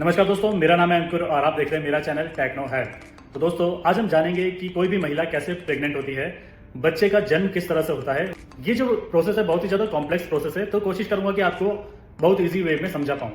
नमस्कार दोस्तों, मेरा नाम है अंकुर और आप देख रहे हैं मेरा चैनल टेक्नो है। तो दोस्तों, आज हम जानेंगे कि कोई भी महिला कैसे प्रेग्नेंट होती है, बच्चे का जन्म किस तरह से होता है। ये जो प्रोसेस है बहुत ही ज्यादा कॉम्प्लेक्स प्रोसेस है, तो कोशिश करूंगा कि आपको बहुत इजी वे में समझा पाऊं।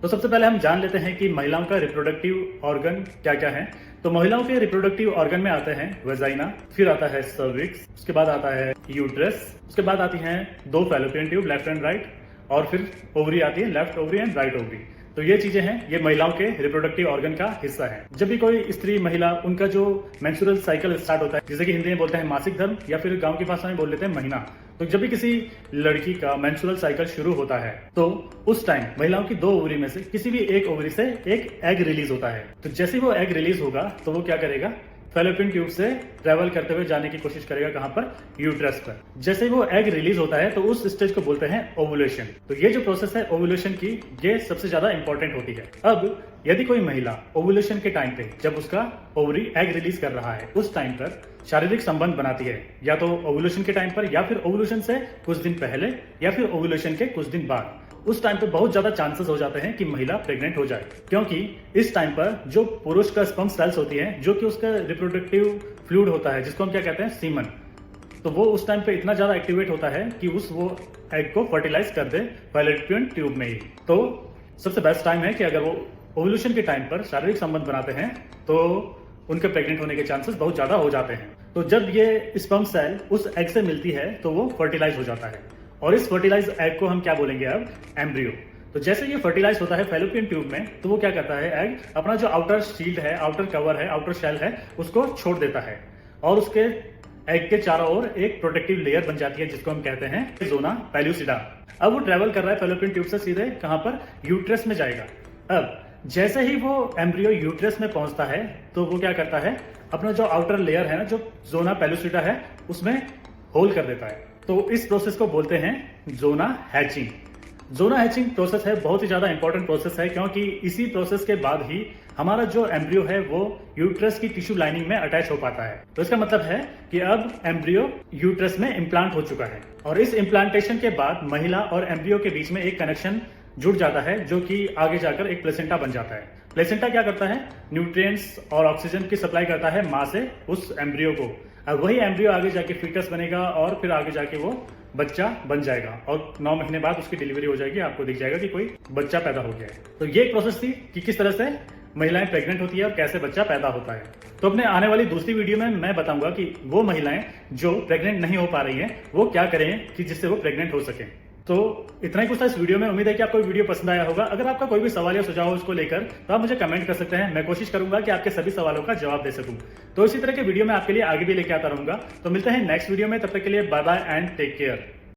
तो सबसे पहले हम जान लेते हैं कि महिलाओं का रिप्रोडक्टिव ऑर्गन क्या क्या है। तो महिलाओं के रिप्रोडक्टिव ऑर्गन में आते हैं वेजाइना, फिर आता है सर्विक्स, उसके बाद आता है यूट्रस, उसके बाद आती हैं दो fallopian tube left and right, और फिर ओवरी आती है, left ovary and right ovary. तो ये चीजें हैं, ये महिलाओं के रिप्रोडक्टिव ऑर्गन का हिस्सा है। जब भी कोई स्त्री महिला उनका जो मेंस्ट्रुअल साइकिल स्टार्ट होता है, जिसे कि हिंदी में बोलते हैं मासिक धर्म या फिर गांव की भाषा में बोल लेते हैं महीना। तो जब भी किसी लड़की का मेंस्ट्रुअल साइकिल शुरू होता है तो उस टाइम महिलाओं की दो ओवरी में से किसी भी एक ओवरी से एक एग रिलीज होता है। तो जैसे ही वो एग रिलीज होगा तो वो क्या करेगा, फैलोपियन ट्यूब से ट्रेवल करते हुए जाने की कोशिश करेगा, कहां पर, यूट्रस पर। जैसे ही वो एग रिलीज होता है तो उस स्टेज को बोलते हैं ओवुलेशन। तो ये जो प्रोसेस है ओवुलेशन की, ये सबसे ज्यादा इंपॉर्टेंट होती है। अब यदि कोई महिला ओवुलेशन के टाइम पे, जब उसका ओवरी एग रिलीज कर रहा है, उस टाइम पर शारीरिक संबंध बनाती है, या तो ओवुलेशन के टाइम पर, या फिर ओवुलेशन से कुछ दिन पहले, या फिर ओवुलेशन के कुछ दिन बाद, उस टाइम पे बहुत ज्यादा चांसेस हो जाते हैं कि महिला प्रेग्नेंट हो जाए। क्योंकि इस टाइम पर जो पुरुष का स्पर्म सेल्स होती है, जो कि उसका रिप्रोडक्टिव फ्लूइड होता है, जिसको हम क्या कहते हैं, सीमन, तो वो उस टाइम पे इतना ज्यादा एक्टिवेट होता है कि वो एग को फर्टिलाइज कर दे फैलोपियन ट्यूब में ही। तो सबसे बेस्ट टाइम है कि अगर वो ओवुलेशन के टाइम पर शारीरिक संबंध बनाते हैं तो उनके प्रेग्नेंट होने के चांसेस बहुत ज्यादा हो जाते हैं। तो जब ये स्पर्म सेल उस एग से मिलती है तो वो फर्टिलाइज हो जाता है, और इस फर्टिलाइज एग को हम क्या बोलेंगे अब, एम्ब्रियो। तो जैसे ये फर्टिलाइज होता है फैलोपियन ट्यूब में, तो वो क्या करता है, एग अपना जो आउटर शील्ड है, आउटर कवर है, आउटर शेल है, उसको छोड़ देता है, और उसके एग के चारों ओर एक प्रोटेक्टिव लेयर बन जाती है, जिसको हम कहते हैं जोना पेल्यूसिडा। अब वो ट्रेवल कर रहा है फैलोपियन ट्यूब से सीधे कहां पर, यूट्रस में जाएगा। अब जैसे ही वो एम्ब्रियो यूट्रस में पहुंचता है तो वो क्या करता है, अपना जो आउटर लेयर है ना, जो जोना पेल्यूसिडा है, उसमें होल कर देता है। तो इस प्रोसेस को बोलते हैं जोना हैचिंग। जोना हैचिंग प्रोसेस है, बहुत ही ज्यादा इंपॉर्टेंट प्रोसेस है, क्योंकि इसी प्रोसेस के बाद ही हमारा जो एम्ब्रियो है वो यूट्रस की टिश्यू लाइनिंग में अटैच हो पाता है। तो इसका मतलब है कि अब एम्ब्रियो यूट्रस में इम्प्लांट हो चुका है, और इस इम्प्लांटेशन के बाद महिला और एम्ब्रियो के बीच में एक कनेक्शन जुड़ जाता है, जो कि आगे जाकर एक प्लेसेंटा बन जाता है। प्लेसेंटा क्या करता है, न्यूट्रिएंट्स और ऑक्सीजन की सप्लाई करता है मां से उस एम्ब्रियो को। अब वही एम्ब्रियो आगे जाके फीटस बनेगा, और फिर आगे जाके वो बच्चा बन जाएगा, और 9 महीने बाद उसकी डिलीवरी हो जाएगी, आपको दिख जाएगा कि कोई बच्चा पैदा हो गया है। तो ये एक प्रोसेस थी कि किस तरह से महिलाएं प्रेग्नेंट होती है और कैसे बच्चा पैदा होता है। तो अपने आने वाली दूसरी वीडियो में मैं बताऊंगा कि वो महिलाएं जो प्रेग्नेंट नहीं हो पा रही हैं वो क्या करें कि जिससे वो प्रेग्नेंट हो सके। तो इतना ही कुछ था इस वीडियो में। उम्मीद है कि आपको वीडियो पसंद आया होगा। अगर आपका कोई भी सवाल या सुझाव हो इसको लेकर, तो आप मुझे कमेंट कर सकते हैं। मैं कोशिश करूंगा कि आपके सभी सवालों का जवाब दे सकूं। तो इसी तरह के वीडियो मैं आपके लिए आगे भी लेके आता रहूंगा। तो मिलते हैं नेक्स्ट वीडियो में, तब तक के लिए bye bye and take care.